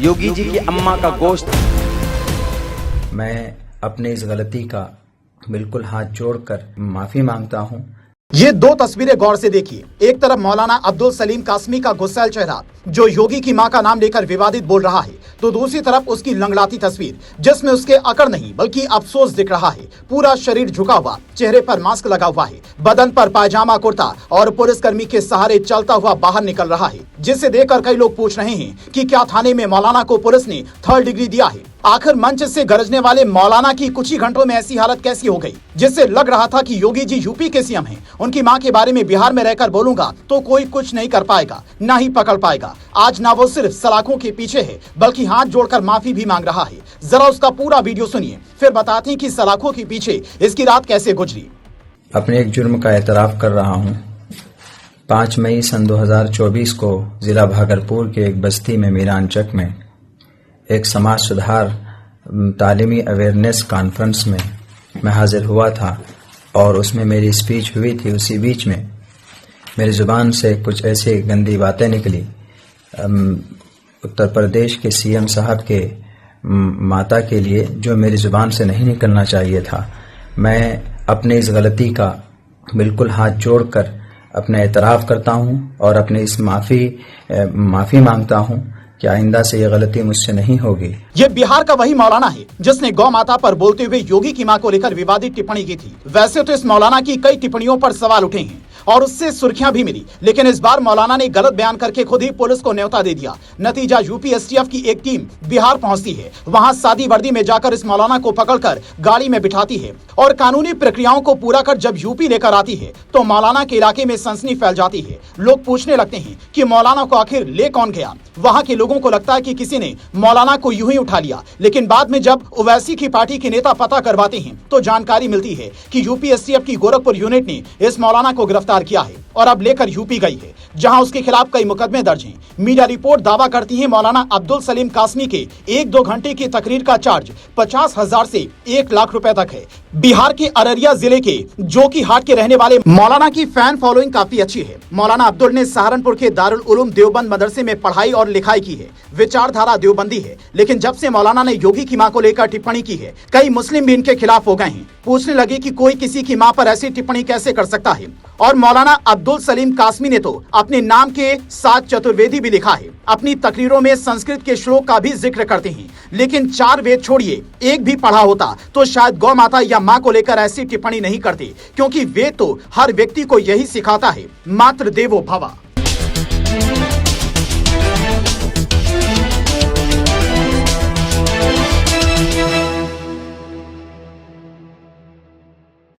योगी जी की अम्मा का गोश्त। मैं अपनी इस गलती का बिल्कुल हाथ जोड़कर माफी मांगता हूं। ये दो तस्वीरें गौर से देखिए। एक तरफ मौलाना अब्दुल सलीम कासमी का गुस्सैल चेहरा जो योगी की मां का नाम लेकर विवादित बोल रहा है, तो दूसरी तरफ उसकी लंगड़ाती तस्वीर जिसमें उसके अकड़ नहीं बल्कि अफसोस दिख रहा है। पूरा शरीर झुका हुआ, चेहरे पर मास्क लगा हुआ है, बदन पर पायजामा कुर्ता और पुलिसकर्मी के सहारे चलता हुआ बाहर निकल रहा है, जिसे देखकर कई लोग पूछ रहे हैं कि क्या थाने में मौलाना को पुलिस ने 3rd डिग्री दिया है। आखिर मंच से गरजने वाले मौलाना की कुछ ही घंटों में ऐसी हालत कैसी हो गई, जिससे लग रहा था कि योगी जी यूपी के सीएम हैं। उनकी मां के बारे में बिहार में रहकर बोलूंगा तो कोई कुछ नहीं कर पाएगा, ना ही पकड़ पाएगा। आज ना वो सिर्फ सलाखों के पीछे है बल्कि हाथ जोड़कर माफी भी मांग रहा है। जरा उसका पूरा वीडियो सुनिए, फिर बताते हैं कि सलाखों के पीछे इसकी रात कैसे गुजरी। अपने एक जुर्म का एतराफ कर रहा हूं। 5 मई सन 2024 को जिला भागलपुर के एक बस्ती में मीरानचक में एक समाज सुधार तालीमी अवेयरनेस कॉन्फ्रेंस में मैं हाजिर हुआ था और उसमें मेरी स्पीच हुई थी। उसी बीच में मेरी जुबान से कुछ ऐसी गंदी बातें निकली। उत्तर प्रदेश के सीएम साहब के माता के लिए जो मेरी जुबान से नहीं निकलना चाहिए था। मैं अपनी इस गलती का बिल्कुल हाथ जोड़कर अपना एतराफ़ करता हूं और अपनी इस माफ़ी मांगता हूं कि आइंदा से ये गलती मुझसे नहीं होगी। ये बिहार का वही मौलाना है जिसने गौ माता पर बोलते हुए योगी की मां को लेकर विवादित टिप्पणी की थी। वैसे तो इस मौलाना की कई टिप्पणियों पर सवाल उठे हैं और उससे सुर्खियां भी मिली, लेकिन इस बार मौलाना ने गलत बयान करके खुद ही पुलिस को न्योता दे दिया। नतीजा यूपी एसटीएफ की एक टीम बिहार पहुंचती है, वहां सादी वर्दी में जाकर इस मौलाना को पकड़कर गाड़ी में बिठाती है और कानूनी प्रक्रियाओं को पूरा कर जब यूपी लेकर आती है तो मौलाना के इलाके में सनसनी फैल जाती है। लोग पूछने लगते हैं कि मौलाना को आखिर ले कौन गया। वहां के लोगों को लगता है कि किसी ने मौलाना को यूं ही उठा लिया, लेकिन बाद में जब ओवैसी की पार्टी के नेता पता करवाते हैं तो जानकारी मिलती है कि यूपी एसटीएफ की गोरखपुर यूनिट ने इस मौलाना को गिरफ्तार किया है और अब लेकर यूपी गई है, जहां उसके खिलाफ कई मुकदमे दर्ज हैं। मीडिया रिपोर्ट दावा करती है मौलाना अब्दुल सलीम कासमी के 1-2 घंटे की तकरीर का चार्ज 50,000 से 1 लाख रुपए तक है। बिहार के अररिया जिले के जोकीहाट के रहने वाले मौलाना की फैन फॉलोइंग काफी अच्छी है। मौलाना अब्दुल ने सहारनपुर के दारुल उलूम देवबंद मदरसे में पढ़ाई और लिखाई की है। विचारधारा देवबंदी है, लेकिन जब से मौलाना ने योगी की मां को लेकर टिप्पणी की है, कई मुस्लिम भी इनके खिलाफ हो गए हैं। पूछने लगे कि कोई किसी की मां पर ऐसी टिप्पणी कैसे कर सकता है। और मौलाना अब्दुल सलीम कासमी ने तो अपने नाम के साथ चतुर्वेदी भी लिखा है। अपनी तकरीरों में संस्कृत के श्लोक का भी जिक्र करते हैं, लेकिन 4 वेद छोड़िए एक भी पढ़ा होता तो शायद गौ माता या मां को लेकर ऐसी टिप्पणी नहीं करते, क्योंकि वेद तो हर व्यक्ति को यही सिखाता है, मातृ देवो भव।